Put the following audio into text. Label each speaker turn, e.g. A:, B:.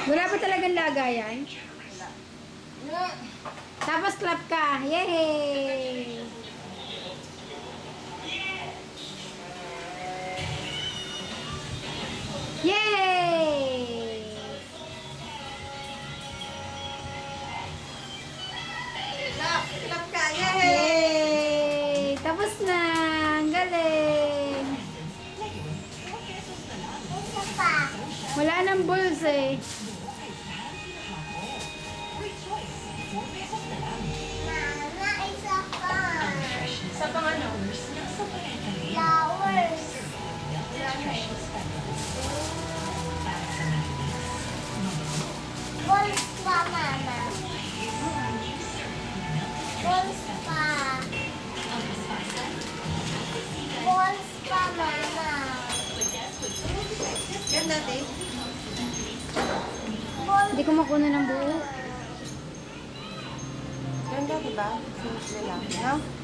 A: Wala pa talagang lagayan. Tapos clap ka. Yay! Yay!
B: Clap ka. Yay!
A: Yay! Tapos na. Ang galing. Wala nang balls eh.
B: Sa pang ano?
C: Flowers. Balls pa, mama. Balls pa. Balls pa, mama.
B: Ganda, Dave.
C: Balls.
A: Hindi ko makuha ng buo.
B: Ganda, diba? Simple lang. No?